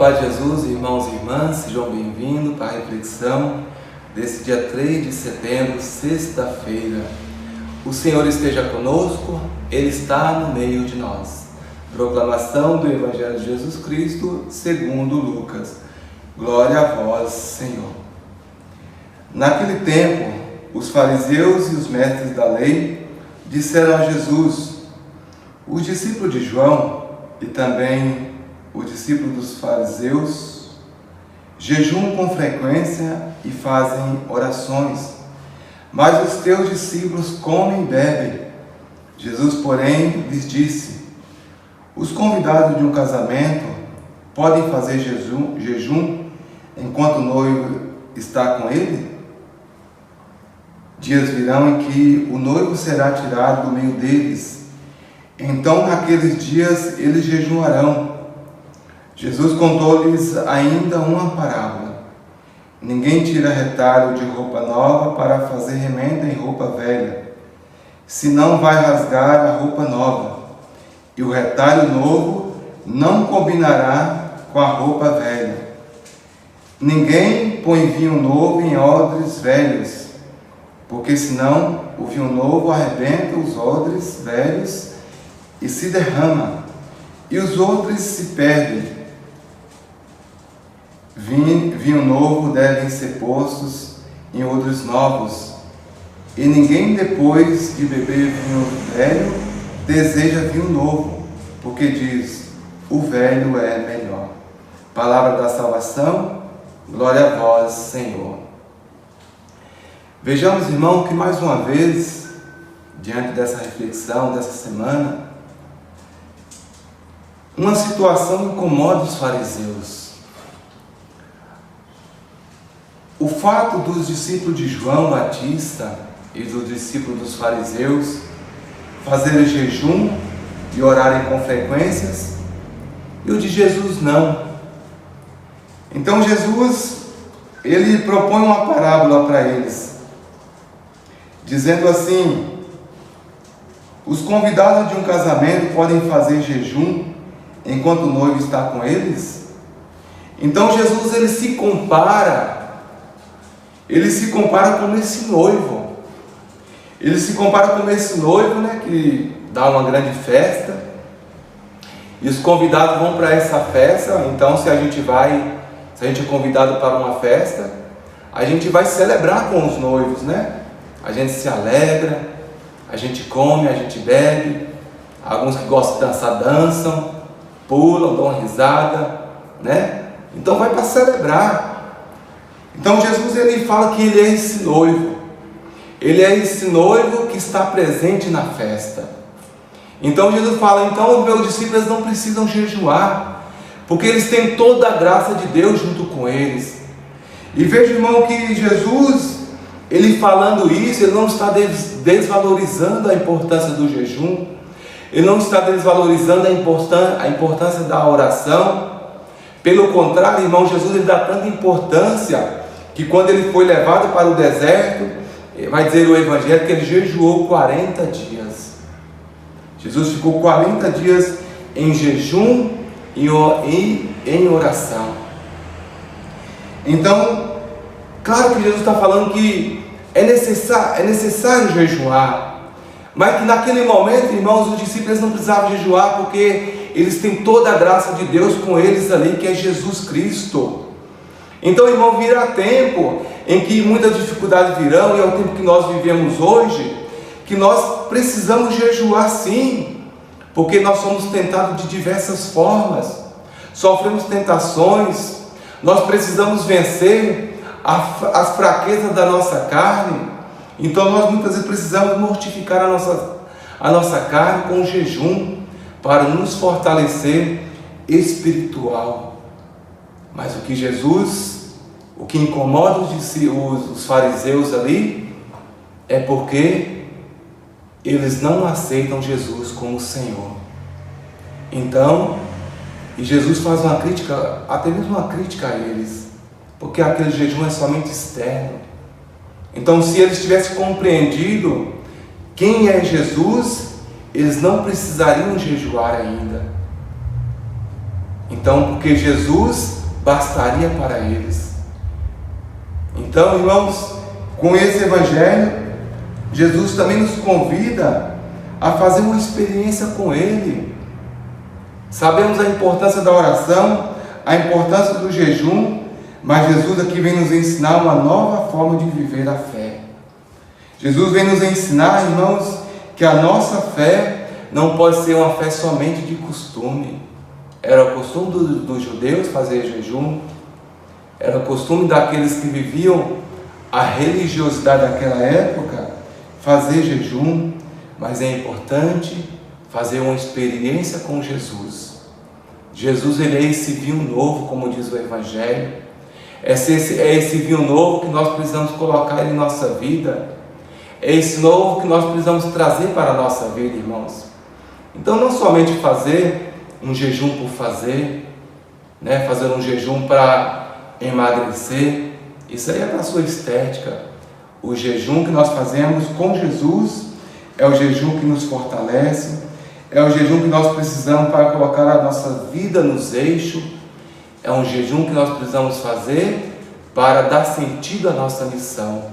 paz de Jesus, irmãos e irmãs, sejam bem-vindos para a reflexão desse dia 3 de setembro, sexta-feira. O Senhor esteja conosco, Ele está no meio de nós. Proclamação do Evangelho de Jesus Cristo, segundo Lucas. Glória a vós, Senhor. Naquele tempo, os fariseus e os mestres da lei disseram a Jesus: os discípulos de João e também os discípulos dos fariseus jejuam com frequência e fazem orações, mas os teus discípulos comem e bebem. Jesus, porém, lhes disse: os convidados de um casamento podem fazer jejum enquanto o noivo está com ele? Dias virão em que o noivo será tirado do meio deles. Então, naqueles dias, eles jejuarão. Jesus contou-lhes ainda uma parábola. Ninguém tira retalho de roupa nova para fazer remenda em roupa velha, senão vai rasgar a roupa nova, e o retalho novo não combinará com a roupa velha. Ninguém põe vinho novo em odres velhos, porque senão o vinho novo arrebenta os odres velhos e se derrama, e os odres se perdem. Vinho novo devem ser postos em odres novos, e ninguém depois de beber vinho velho deseja vinho novo, porque diz: o velho é melhor. Palavra da salvação, glória a vós, Senhor. Vejamos, irmão, que mais uma vez, diante dessa reflexão dessa semana, uma situação incomoda os fariseus. O fato dos discípulos de João Batista e dos discípulos dos fariseus fazerem jejum e orarem com frequências, e o de Jesus não. Então Jesus, ele propõe uma parábola para eles, dizendo assim: os convidados de um casamento podem fazer jejum enquanto o noivo está com eles? Então Jesus, ele se compara com esse noivo. Ele se compara com esse noivo, né, que dá uma grande festa, e os convidados vão para essa festa. Então, se a gente é convidado para uma festa, a gente vai celebrar com os noivos, né? A gente se alegra, a gente come, a gente bebe. Alguns que gostam de dançar, dançam, pulam, dão uma risada, né? Então vai para celebrar. Então Jesus, ele fala que ele é esse noivo. Ele é esse noivo que está presente na festa. Então Jesus fala: então os meus discípulos não precisam jejuar, porque eles têm toda a graça de Deus junto com eles. E veja, irmão, que Jesus, ele falando isso, ele não está desvalorizando a importância do jejum. Ele não está desvalorizando a importância da oração. Pelo contrário, irmão, Jesus, ele dá tanta importância que quando ele foi levado para o deserto, vai dizer o Evangelho que ele jejuou 40 dias. Jesus ficou 40 dias em jejum e em oração. Então, claro que Jesus está falando que é necessário jejuar, mas que naquele momento, irmãos, os discípulos não precisavam jejuar, porque eles têm toda a graça de Deus com eles ali, que é Jesus Cristo. Então, irmão, virá tempo em que muitas dificuldades virão, e é o tempo que nós vivemos hoje, que nós precisamos jejuar sim, porque nós somos tentados de diversas formas, sofremos tentações, nós precisamos vencer as fraquezas da nossa carne. Então nós muitas vezes precisamos mortificar a nossa carne com jejum, para nos fortalecer espiritual. Mas o que incomoda os fariseus ali, é porque eles não aceitam Jesus como Senhor. Então, e Jesus faz uma crítica, até mesmo uma crítica a eles, porque aquele jejum é somente externo. Então, se eles tivessem compreendido quem é Jesus, eles não precisariam jejuar ainda. Então, porque Jesus, bastaria para eles. Então, irmãos, com esse Evangelho, Jesus também nos convida a fazer uma experiência com Ele. Sabemos a importância da oração, a importância do jejum, mas Jesus aqui vem nos ensinar uma nova forma de viver a fé. Jesus vem nos ensinar, irmãos, que a nossa fé não pode ser uma fé somente de costume. Era o costume dos judeus fazer jejum, era o costume daqueles que viviam a religiosidade daquela época fazer jejum, mas é importante fazer uma experiência com Jesus. Jesus, ele é esse vinho novo, como diz o Evangelho. É esse vinho novo que nós precisamos colocar em nossa vida. É esse novo que nós precisamos trazer para a nossa vida, irmãos. Então, não somente fazer um jejum por fazer, fazer um jejum para emagrecer, isso aí é para a sua estética. O jejum que nós fazemos com Jesus é o jejum que nos fortalece, é o jejum que nós precisamos para colocar a nossa vida nos eixos, é um jejum que nós precisamos fazer para dar sentido à nossa missão.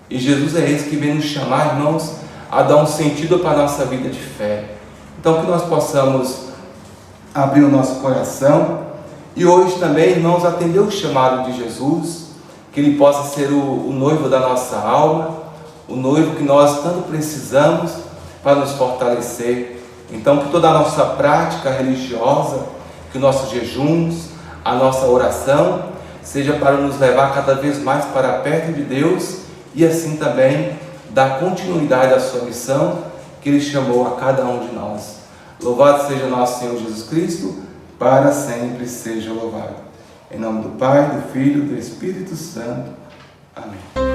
E Jesus é esse que vem nos chamar, irmãos, a dar um sentido para a nossa vida de fé. Então, que nós possamos abrir o nosso coração e hoje também, irmãos, atender o chamado de Jesus, que Ele possa ser o noivo da nossa alma, o noivo que nós tanto precisamos para nos fortalecer. Então, que toda a nossa prática religiosa, que nossos jejuns, a nossa oração, seja para nos levar cada vez mais para perto de Deus e assim também dar continuidade à sua missão que Ele chamou a cada um de nós. Louvado seja nosso Senhor Jesus Cristo, para sempre seja louvado. Em nome do Pai, do Filho e do Espírito Santo. Amém.